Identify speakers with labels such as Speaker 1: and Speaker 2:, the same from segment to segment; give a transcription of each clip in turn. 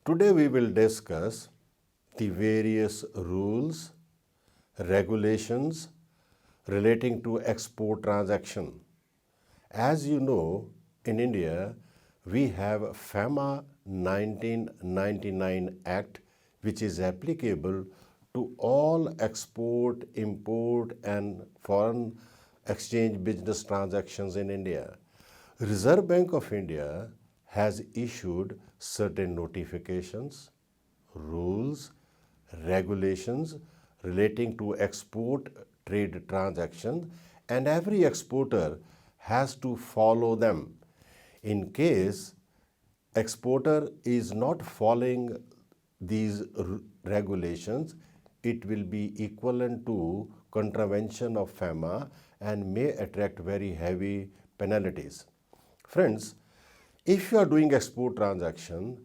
Speaker 1: Today we will discuss the various rules, regulations relating to export transaction. As you know, in India, we have FEMA 1999 Act, which is applicable to all export, import and foreign exchange business transactions in India. Reserve Bank of India has issued certain notifications, rules, regulations relating to export trade transactions, and every exporter has to follow them. In case exporter is not following these regulations, it will be equivalent to contravention of FEMA and may attract very heavy penalties. Friends, if you are doing export transaction,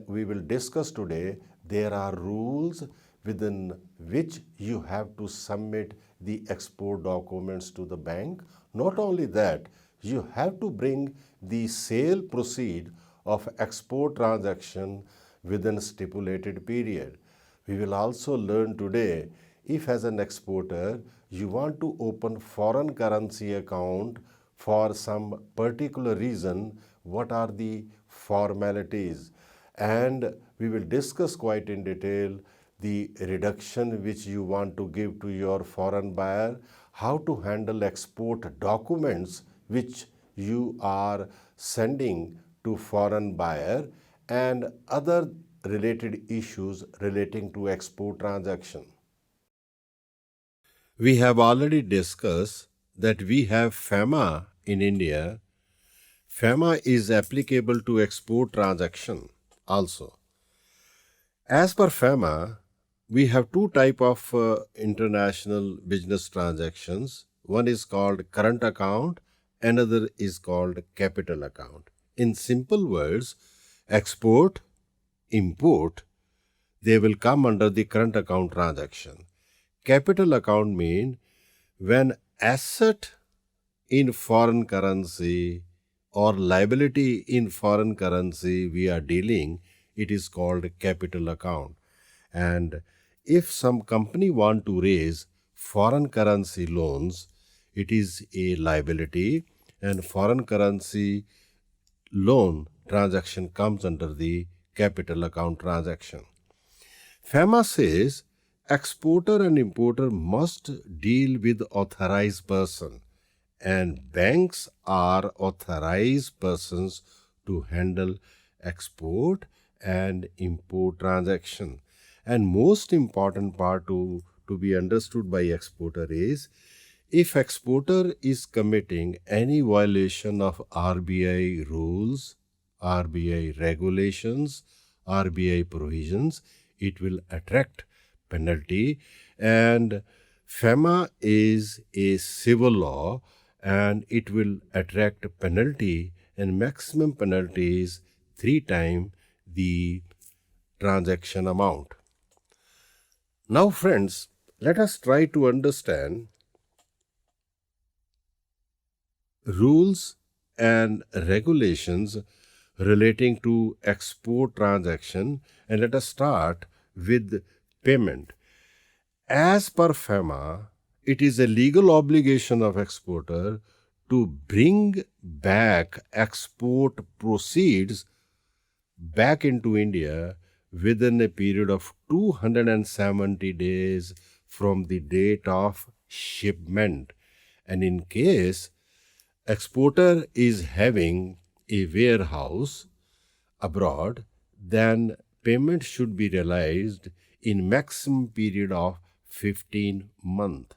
Speaker 1: we will discuss today, there are rules within which you have to submit the export documents to the bank. Not only that, you have to bring the sale proceed of export transaction within stipulated period. We will also learn today, if as an exporter you want to open foreign currency account for some particular reason, what are the formalities, and we will discuss quite in detail the reduction which you want to give to your foreign buyer, how to handle export documents which you are sending to foreign buyer, and other related issues relating to export transaction. We have already discussed that we have FEMA in India. FEMA is applicable to export transaction also. As per FEMA, we have two types of international business transactions. One is called current account, another is called capital account. In simple words, export, import, they will come under the current account transaction. Capital account mean when asset in foreign currency or liability in foreign currency we are dealing, it is called capital account. And if some company want to raise foreign currency loans, it is a liability, and foreign currency loan transaction comes under the capital account transaction. FEMA says exporter and importer must deal with authorized person, and banks are authorized persons to handle export and import transaction. And most important part to be understood by exporter is, if exporter is committing any violation of RBI rules, RBI regulations, RBI provisions, it will attract penalty. And FEMA is a civil law and it will attract penalty, and maximum penalty is 3 times the transaction amount. Now friends, let us try to understand rules and regulations relating to export transaction, and let us start with payment. As per FEMA, it is a legal obligation of exporter to bring back export proceeds back into India within a period of 270 days from the date of shipment. And in case exporter is having a warehouse abroad, then payment should be realized in maximum period of 15 months.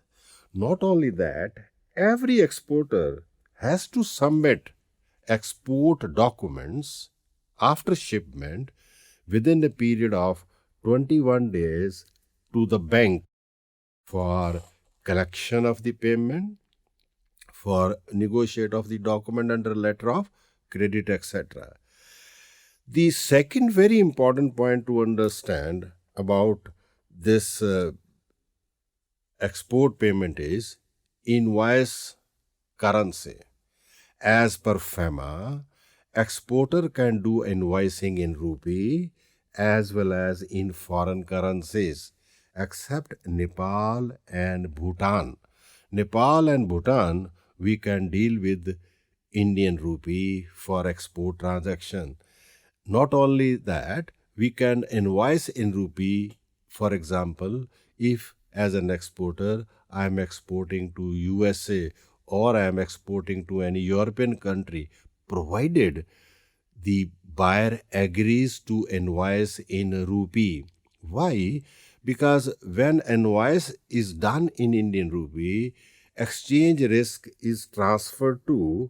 Speaker 1: Not only that, every exporter has to submit export documents after shipment within a period of 21 days to the bank for collection of the payment, for negotiate of the document under letter of credit, etc. The second very important point to understand about this export payment is invoice currency. As per FEMA, exporter can do invoicing in rupee as well as in foreign currencies, except Nepal and Bhutan. Nepal and Bhutan, we can deal with Indian rupee for export transaction. Not only that, we can invoice in rupee. For example, if as an exporter I am exporting to USA or I am exporting to any European country, provided the buyer agrees to invoice in rupee. Why? Because when invoice is done in Indian rupee, exchange risk is transferred to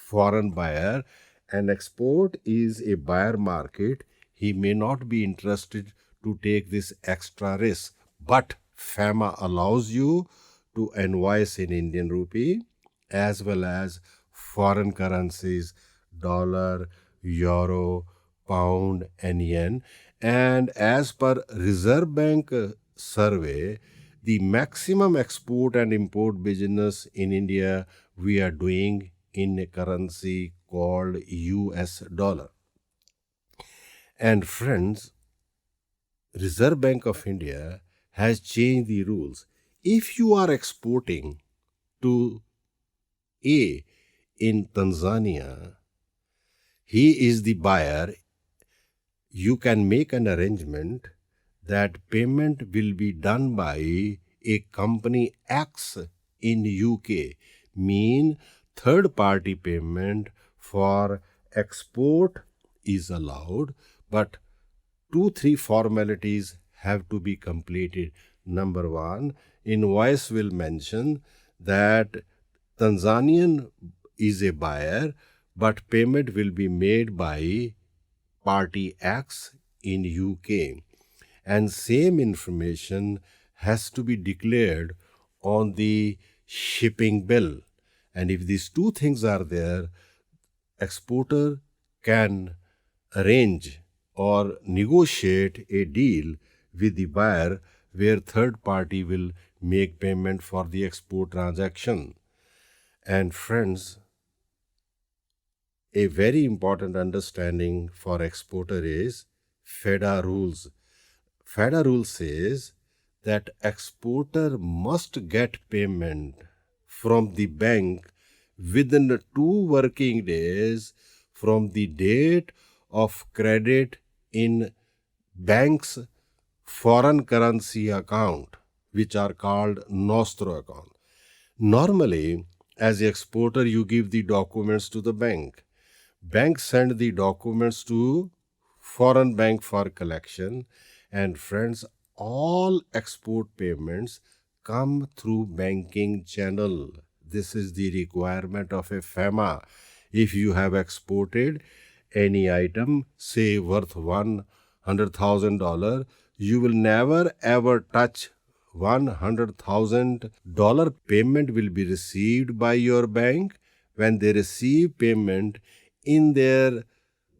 Speaker 1: foreign buyer, and export is a buyer market. He may not be interested to take this extra risk, but FEMA allows you to invoice in Indian rupee as well as foreign currencies, dollar, euro, pound, and yen. And as per Reserve Bank survey, the maximum export and import business in India we are doing in a currency called US dollar. And friends, Reserve Bank of India has changed the rules. If you are exporting to A in Tanzania, he is the buyer, you can make an arrangement that payment will be done by a company X in UK, mean third party payment for export is allowed, but 2-3 formalities have to be completed. Number one, invoice will mention that Tanzanian is a buyer, but payment will be made by party X in UK. And same information has to be declared on the shipping bill. And if these two things are there, exporter can arrange or negotiate a deal with the buyer where third party will make payment for the export transaction. And friends, a very important understanding for exporter is FEDA rules. FEDA rule says that exporter must get payment from the bank within 2 working days from the date of credit in bank's foreign currency account, which are called nostro account. Normally, as the exporter, you give the documents to the bank. Bank send the documents to foreign bank for collection. And friends, all export payments come through banking channel. This is the requirement of a FEMA. If you have exported any item, say worth $100,000, you will never ever touch $100,000 payment will be received by your bank when they receive payment in their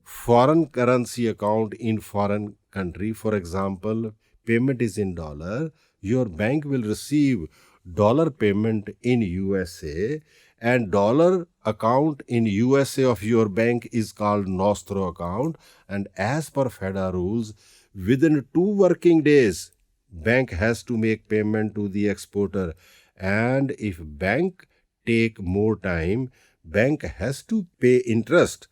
Speaker 1: foreign currency account in foreign country. For example, payment is in dollar, your bank will receive dollar payment in USA, and dollar account in USA of your bank is called nostro account. And as per FEDA rules, within 2 working days, bank has to make payment to the exporter. And if bank take more time, bank has to pay interest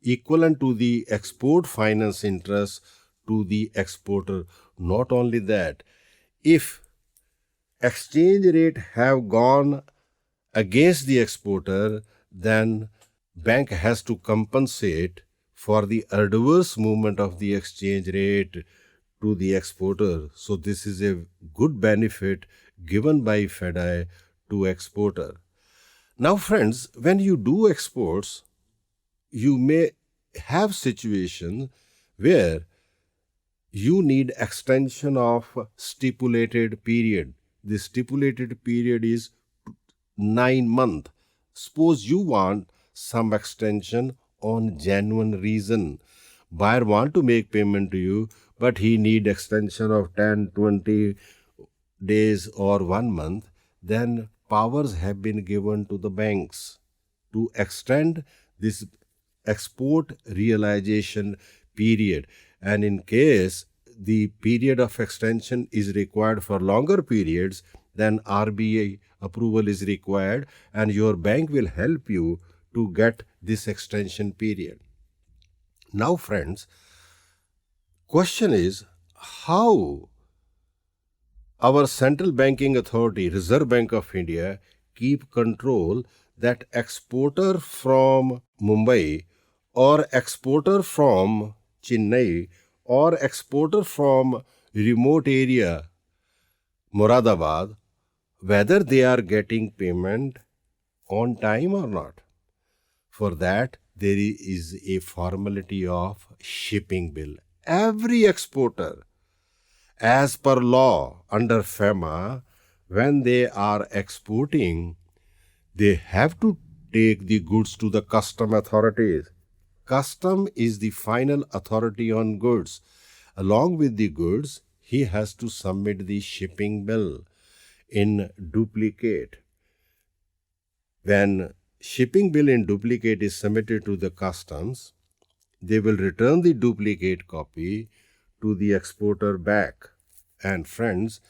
Speaker 1: equivalent to the export finance interest to the exporter. Not only that, if exchange rate have gone against the exporter, then bank has to compensate for the adverse movement of the exchange rate to the exporter. So this is a good benefit given by FEDA to exporter. Now friends, when you do exports, you may have situation where you need extension of stipulated period. The stipulated period is 9 months. Suppose you want some extension on genuine reason. Buyer want to make payment to you, but he need extension of 10, 20 days or 1 month. Then powers have been given to the banks to extend this export realization period. And in case the period of extension is required for longer periods, then RBI approval is required, and your bank will help you to get this extension period. Now, friends, question is how our central banking authority, Reserve Bank of India, keep control that exporter from Mumbai or exporter from Chennai or exporter from remote area Moradabad, whether they are getting payment on time or not. For that, there is a formality of shipping bill. Every exporter, as per law under FEMA, when they are exporting, they have to take the goods to the custom authorities. Custom is the final authority on goods. Along with the goods, he has to submit the shipping bill in duplicate. When shipping bill in duplicate is submitted to the customs, they will return the duplicate copy to the exporter back. And friends,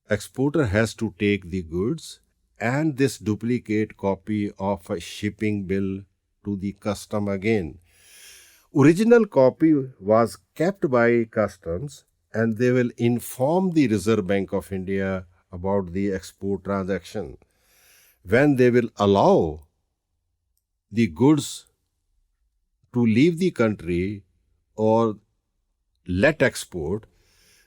Speaker 1: exporter has to take the goods and this duplicate copy of a shipping bill to the custom again. Original copy was kept by customs, and they will inform the Reserve Bank of India about the export transaction. When they will allow the goods to leave the country or let export,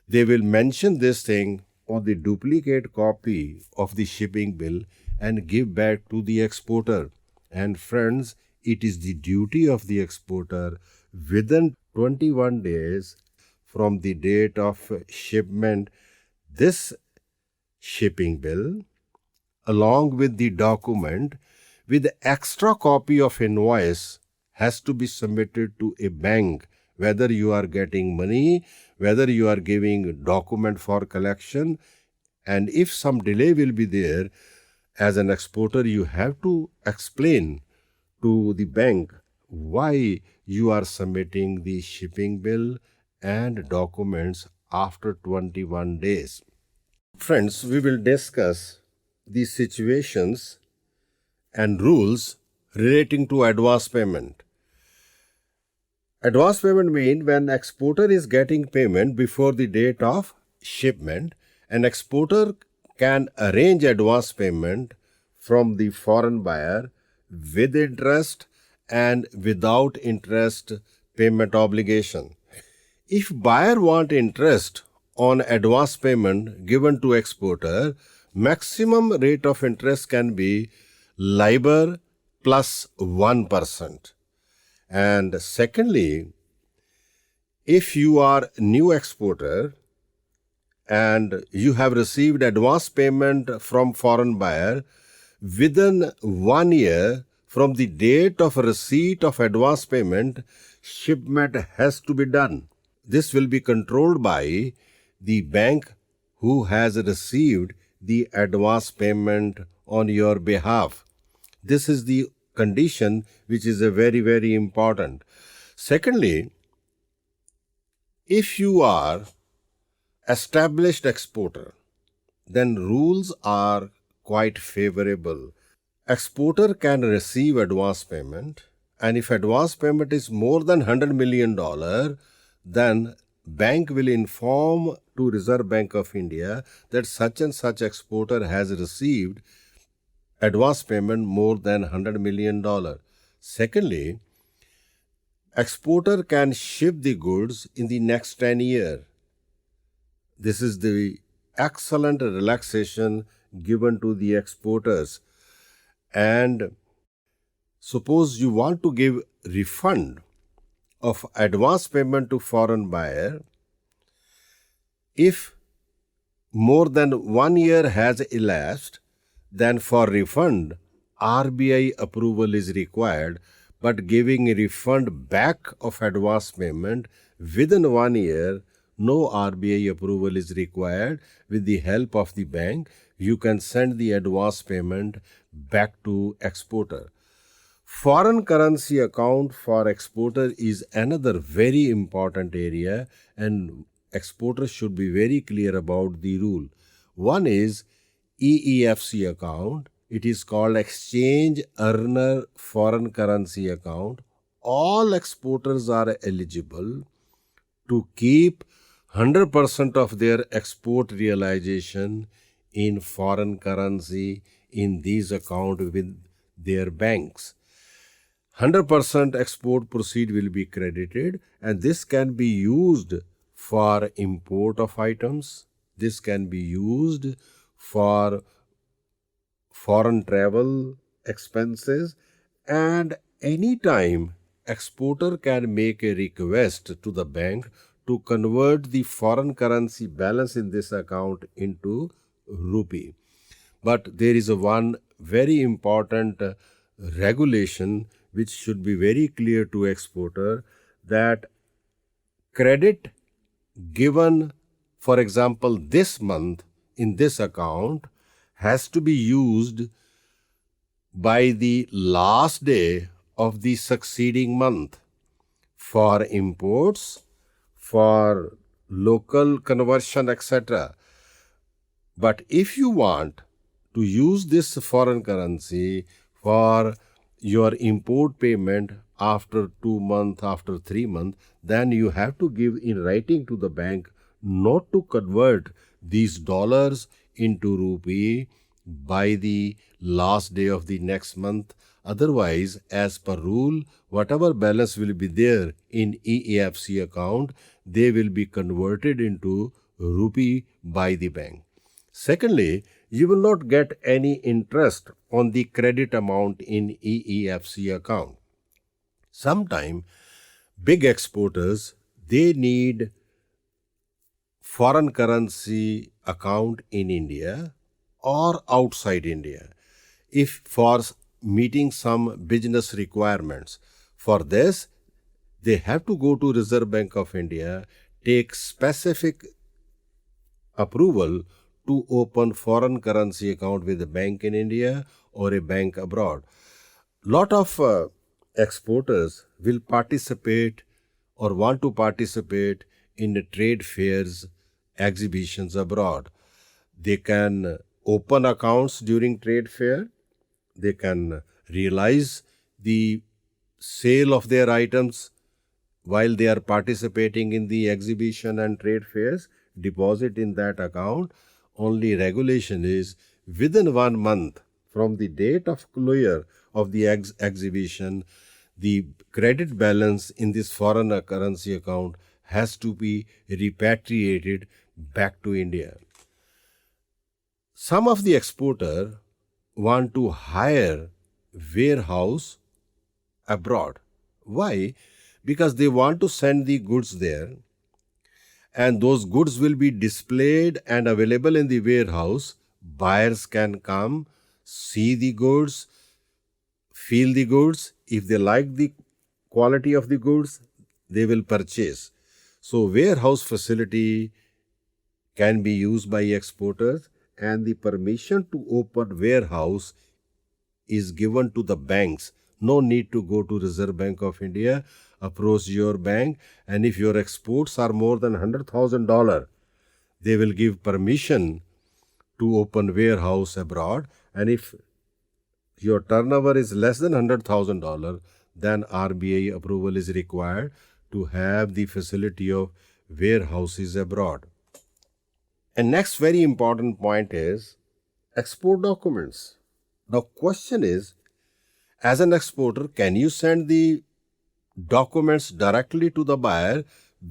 Speaker 1: they will mention this thing on the duplicate copy of the shipping bill and give back to the exporter. And friends, it is the duty of the exporter within 21 days from the date of shipment, this shipping bill along with the document with extra copy of invoice has to be submitted to a bank, whether you are getting money, whether you are giving document for collection. And if some delay will be there, as an exporter, you have to explain to the bank why you are submitting the shipping bill and documents after 21 days. Friends, we will discuss the situations and rules relating to advance payment. Advance payment means when exporter is getting payment before the date of shipment, an exporter can arrange advance payment from the foreign buyer with interest and without interest payment obligation. If buyer want interest on advance payment given to exporter, maximum rate of interest can be LIBOR plus 1%. And secondly, if you are new exporter and you have received advance payment from foreign buyer within 1 year from the date of receipt of advance payment, shipment has to be done. This will be controlled by the bank who has received the advance payment on your behalf. This is the condition which is a very, very important. Secondly, if you are established exporter, then rules are quite favorable. Exporter can receive advance payment, and if advance payment is more than $100 million, then bank will inform to Reserve Bank of India that such and such exporter has received advance payment more than $100 million. Secondly, exporter can ship the goods in the next 10 years. This is the excellent relaxation given to the exporters. And suppose you want to give refund of advance payment to foreign buyer, if more than 1 year has elapsed, then for refund, RBI approval is required, but giving a refund back of advance payment within 1 year, no RBI approval is required. With the help of the bank, you can send the advance payment back to exporter. Foreign currency account for exporter is another very important area, and exporters should be very clear about the rule. One is EEFC account. It is called Exchange Earner Foreign Currency Account. All exporters are eligible to keep 100% of their export realization in foreign currency in these accounts with their banks. 100% export proceed will be credited, and this can be used for import of items. This can be used for foreign travel expenses, and anytime exporter can make a request to the bank to convert the foreign currency balance in this account into rupee. But there is one very important regulation which should be very clear to exporter, that credit given, for example, this month in this account has to be used by the last day of the succeeding month for imports, for local conversion, etc. But if you want to use this foreign currency for your import payment after 2 months, after 3 months, then you have to give in writing to the bank not to convert these dollars into rupee by the last day of the next month. Otherwise, as per rule, whatever balance will be there in EEFC account, they will be converted into rupee by the bank. Secondly, you will not get any interest on the credit amount in EEFC account. Sometimes big exporters, they need foreign currency account in India or outside India, if for meeting some business requirements. For this, they have to go to Reserve Bank of India, take specific approval to open foreign currency account with a bank in India or a bank abroad. Lot of exporters will participate or want to participate in the trade fairs, exhibitions abroad. They can open accounts during trade fair. They can realize the sale of their items while they are participating in the exhibition and trade fairs, deposit in that account. Only regulation is within 1 month from the date of closure of the exhibition, the credit balance in this foreign currency account has to be repatriated back to India. Some of the exporter want to hire warehouse abroad. Why? Because they want to send the goods there, and those goods will be displayed and available in the warehouse. Buyers can come, see the goods, feel the goods. If they like the quality of the goods, they will purchase. So warehouse facility can be used by exporters, and the permission to open warehouse is given to the banks. No need to go to Reserve Bank of India. Approach your bank, and if your exports are more than $100,000, they will give permission to open warehouse abroad. And if your turnover is less than $100,000, then RBI approval is required to have the facility of warehouses abroad. And next very important point is export documents. Now question is, as an exporter, can you send the documents directly to the buyer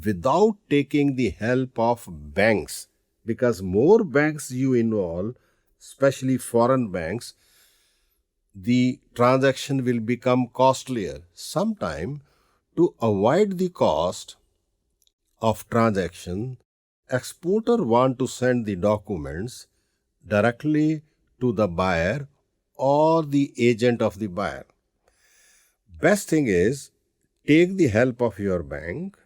Speaker 1: without taking the help of banks? Because more banks you involve, especially foreign banks, the transaction will become costlier. Sometime, to avoid the cost of transaction, exporter want to send the documents directly to the buyer or the agent of the buyer. Best thing is, take the help of your bank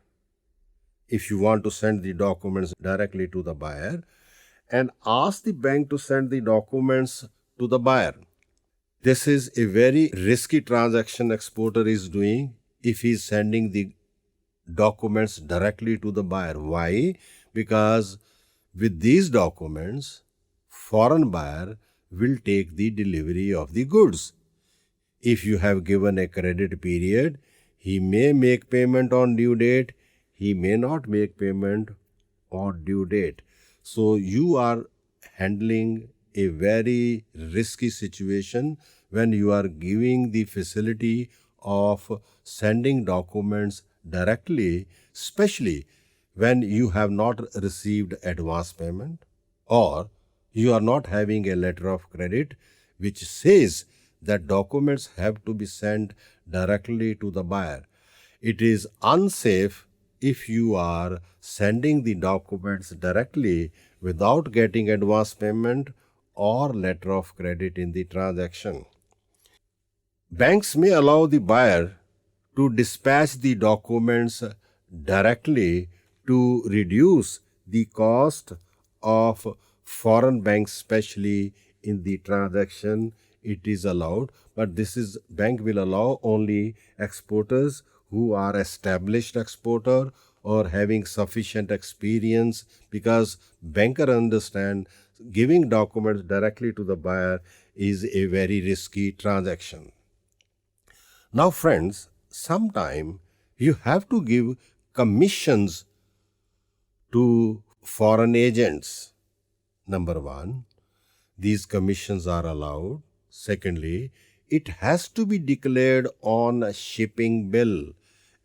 Speaker 1: if you want to send the documents directly to the buyer, and ask the bank to send the documents to the buyer. This is a very risky transaction exporter is doing if he is sending the documents directly to the buyer. Why? Because with these documents, foreign buyer will take the delivery of the goods. If you have given a credit period, he may make payment on due date, he may not make payment on due date. So you are handling a very risky situation when you are giving the facility of sending documents directly, especially when you have not received advance payment or you are not having a letter of credit which says that documents have to be sent directly to the buyer. It is unsafe if you are sending the documents directly without getting advance payment or letter of credit in the transaction. Banks may allow the buyer to dispatch the documents directly to reduce the cost of foreign banks, especially in the transaction. It is allowed, but this is bank will allow only exporters who are established exporter or having sufficient experience, because banker understand giving documents directly to the buyer is a very risky transaction. Now, friends, sometime you have to give commissions to foreign agents. Number one, these commissions are allowed. Secondly, it has to be declared on a shipping bill,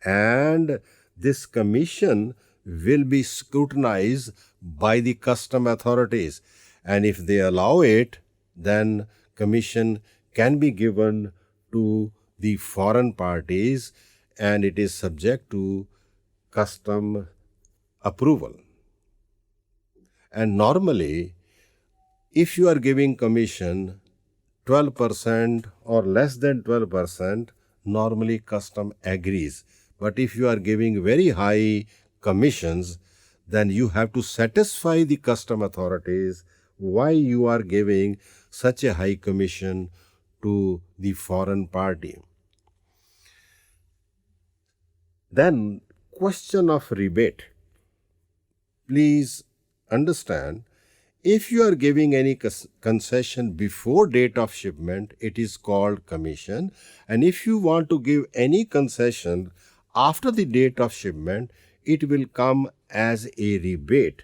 Speaker 1: and this commission will be scrutinized by the custom authorities, and if they allow it, then commission can be given to the foreign parties and it is subject to custom approval. And normally, if you are giving commission 12% or less than 12%, normally custom agrees. But if you are giving very high commissions, then you have to satisfy the custom authorities why you are giving such a high commission to the foreign party. Then, question of rebate. Please understand, if you are giving any concession before date of shipment, it is called commission. And if you want to give any concession after the date of shipment, it will come as a rebate.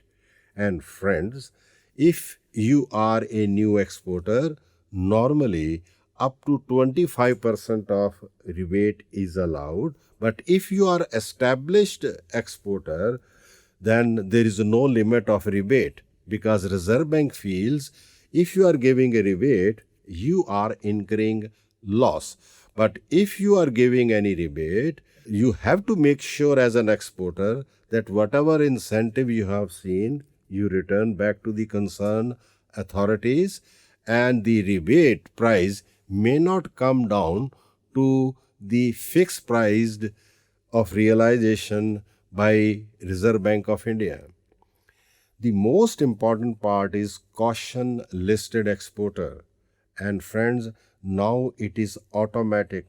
Speaker 1: And friends, if you are a new exporter, normally up to 25% of rebate is allowed. But if you are established exporter, then there is no limit of rebate, because Reserve Bank feels if you are giving a rebate, you are incurring loss. But if you are giving any rebate, you have to make sure as an exporter that whatever incentive you have seen, you return back to the concerned authorities, and the rebate price may not come down to the fixed price of realization by Reserve Bank of India. The most important part is caution listed exporter. And friends, now it is automatic.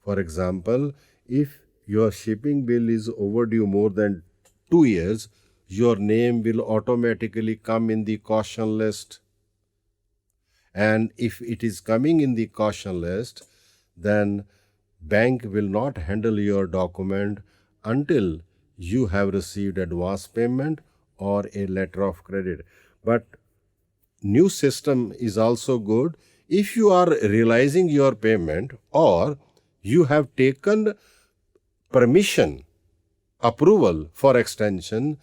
Speaker 1: For example, if your shipping bill is overdue more than 2 years, your name will automatically come in the caution list. And if it is coming in the caution list, then bank will not handle your document until you have received advance payment or a letter of credit. But new system is also good. If you are realizing your payment or you have taken permission, approval for extension,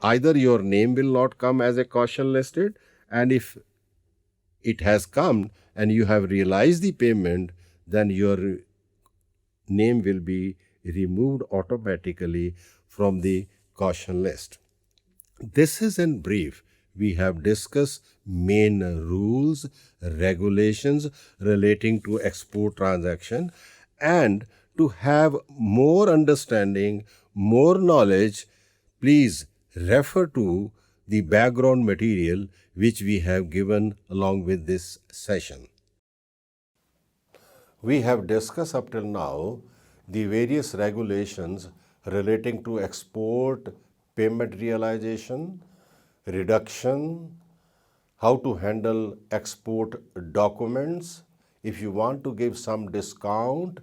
Speaker 1: either your name will not come as a caution listed, and if it has come and you have realized the payment, then your name will be removed automatically from the caution list. This is in brief. We have discussed main rules, regulations relating to export transaction, and to have more understanding, more knowledge, please refer to the background material which we have given along with this session. We have discussed up till now the various regulations relating to export, payment realization, reduction, how to handle export documents, if you want to give some discount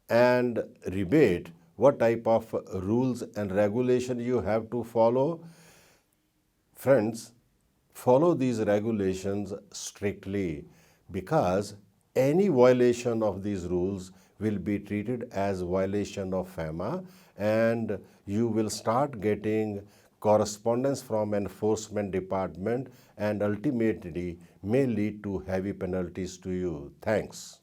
Speaker 1: and rebate, what type of rules and regulation you have to follow. Friends, follow these regulations strictly because any violation of these rules will be treated as violation of FEMA and you will start getting correspondence from enforcement department and ultimately may lead to heavy penalties to you. Thanks.